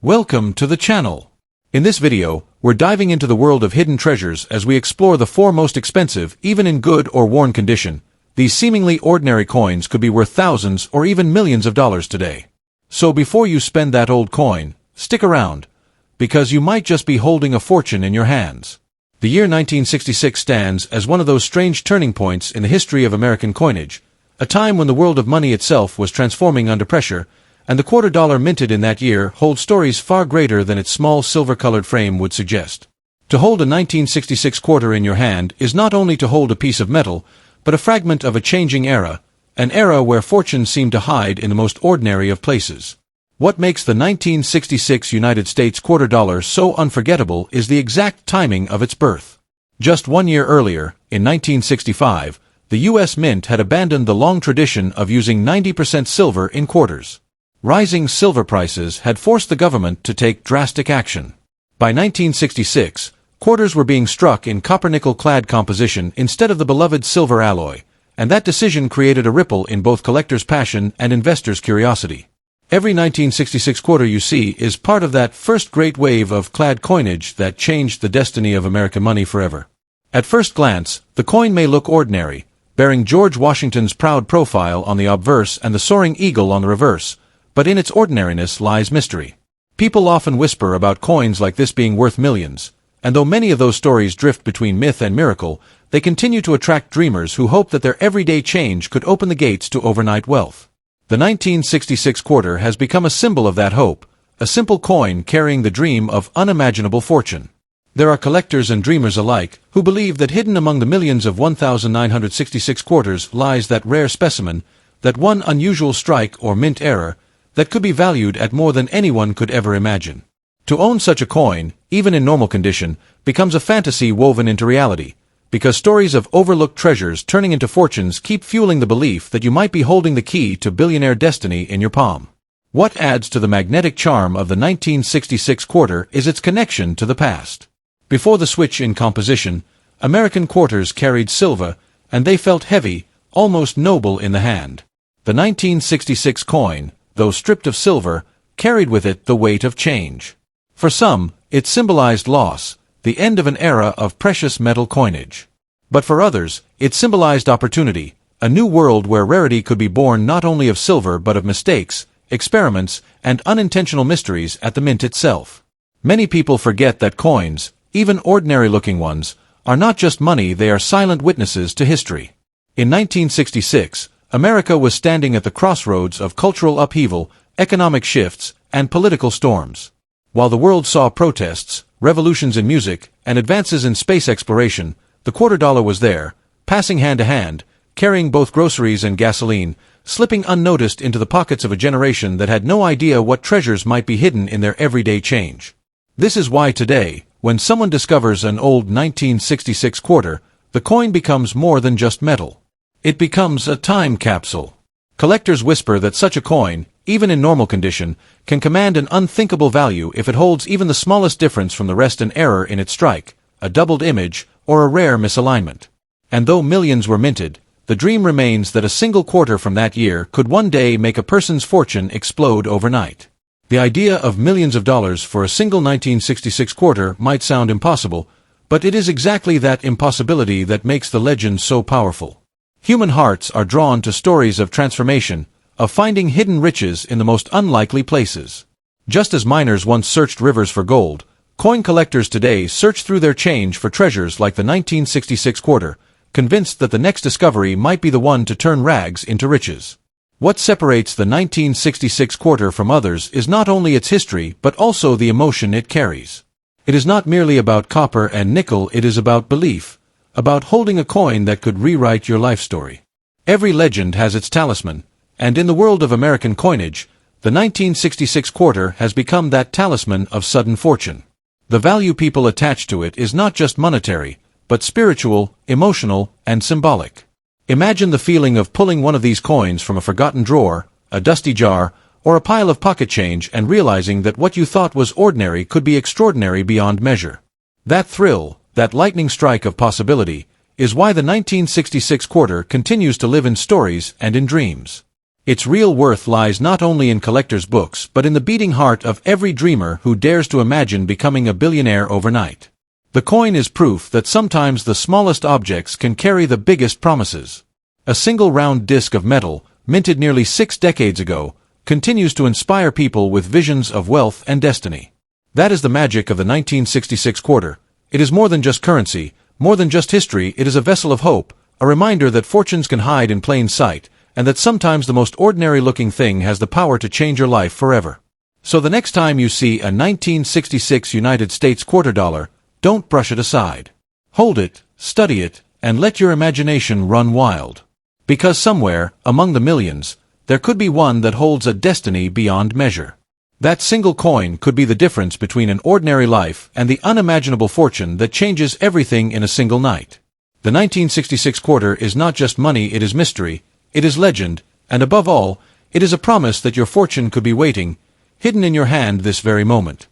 Welcome to the channel. In this video, we're diving into the world of hidden treasures as we explore the four most expensive, even in good or worn condition. These seemingly ordinary coins could be worth thousands or even millions of dollars today. So before you spend that old coin, stick around, because you might just be holding a fortune in your hands. The year 1966 stands as one of those strange turning points in the history of American coinage, a time when the world of money itself was transforming under pressure, and the quarter dollar minted in that year holds stories far greater than its small silver-colored frame would suggest. To hold a 1966 quarter in your hand is not only to hold a piece of metal, but a fragment of a changing era, an era where fortunes seem to hide in the most ordinary of places. What makes the 1966 United States quarter dollar so unforgettable is the exact timing of its birth. Just 1 year earlier, in 1965, the U.S. Mint had abandoned the long tradition of using 90% silver in quarters. Rising silver prices had forced the government to take drastic action. By 1966, quarters were being struck in copper-nickel-clad composition instead of the beloved silver alloy, and that decision created a ripple in both collectors' passion and investors' curiosity. Every 1966 quarter you see is part of that first great wave of clad coinage that changed the destiny of American money forever. At first glance, the coin may look ordinary, bearing George Washington's proud profile on the obverse and the soaring eagle on the reverse, but in its ordinariness lies mystery. People often whisper about coins like this being worth millions, and though many of those stories drift between myth and miracle, they continue to attract dreamers who hope that their everyday change could open the gates to overnight wealth. The 1966 quarter has become a symbol of that hope, a simple coin carrying the dream of unimaginable fortune. There are collectors and dreamers alike who believe that hidden among the millions of 1,966 quarters lies that rare specimen, that one unusual strike or mint error, that could be valued at more than anyone could ever imagine. To own such a coin, even in normal condition, becomes a fantasy woven into reality, because stories of overlooked treasures turning into fortunes keep fueling the belief that you might be holding the key to billionaire destiny in your palm. What adds to the magnetic charm of the 1966 quarter is its connection to the past. Before the switch in composition, American quarters carried silver, and they felt heavy, almost noble in the hand. The 1966 coin, though stripped of silver, carried with it the weight of change. For some, it symbolized loss, the end of an era of precious metal coinage. But for others, it symbolized opportunity, a new world where rarity could be born not only of silver but of mistakes, experiments, and unintentional mysteries at the mint itself. Many people forget that coins, even ordinary-looking ones, are not just money, they are silent witnesses to history. In 1966, America was standing at the crossroads of cultural upheaval, economic shifts, and political storms. While the world saw protests, revolutions in music, and advances in space exploration, the quarter dollar was there, passing hand to hand, carrying both groceries and gasoline, slipping unnoticed into the pockets of a generation that had no idea what treasures might be hidden in their everyday change. This is why today, when someone discovers an old 1966 quarter, the coin becomes more than just metal. It becomes a time capsule. Collectors whisper that such a coin, even in normal condition, can command an unthinkable value if it holds even the smallest difference from the rest, an error in its strike, a doubled image, or a rare misalignment. And though millions were minted, the dream remains that a single quarter from that year could one day make a person's fortune explode overnight. The idea of millions of dollars for a single 1966 quarter might sound impossible, but it is exactly that impossibility that makes the legend so powerful. Human hearts are drawn to stories of transformation, of finding hidden riches in the most unlikely places. Just as miners once searched rivers for gold, coin collectors today search through their change for treasures like the 1966 quarter, convinced that the next discovery might be the one to turn rags into riches. What separates the 1966 quarter from others is not only its history but also the emotion it carries. It is not merely about copper and nickel, it is about belief, about holding a coin that could rewrite your life story. Every legend has its talisman, and in the world of American coinage, the 1966 quarter has become that talisman of sudden fortune. The value people attach to it is not just monetary, but spiritual, emotional, and symbolic. Imagine the feeling of pulling one of these coins from a forgotten drawer, a dusty jar, or a pile of pocket change and realizing that what you thought was ordinary could be extraordinary beyond measure. That thrill, that lightning strike of possibility, is why the 1966 quarter continues to live in stories and in dreams. Its real worth lies not only in collectors' books but in the beating heart of every dreamer who dares to imagine becoming a billionaire overnight. The coin is proof that sometimes the smallest objects can carry the biggest promises. A single round disc of metal, minted nearly 6 decades ago, continues to inspire people with visions of wealth and destiny. That is the magic of the 1966 quarter. It is more than just currency, more than just history. It is a vessel of hope, a reminder that fortunes can hide in plain sight, and that sometimes the most ordinary-looking thing has the power to change your life forever. So the next time you see a 1966 United States quarter dollar, don't brush it aside. Hold it, study it, and let your imagination run wild. Because somewhere, among the millions, there could be one that holds a destiny beyond measure. That single coin could be the difference between an ordinary life and the unimaginable fortune that changes everything in a single night. The 1966 quarter is not just money, it is mystery, it is legend, and above all, it is a promise that your fortune could be waiting, hidden in your hand this very moment.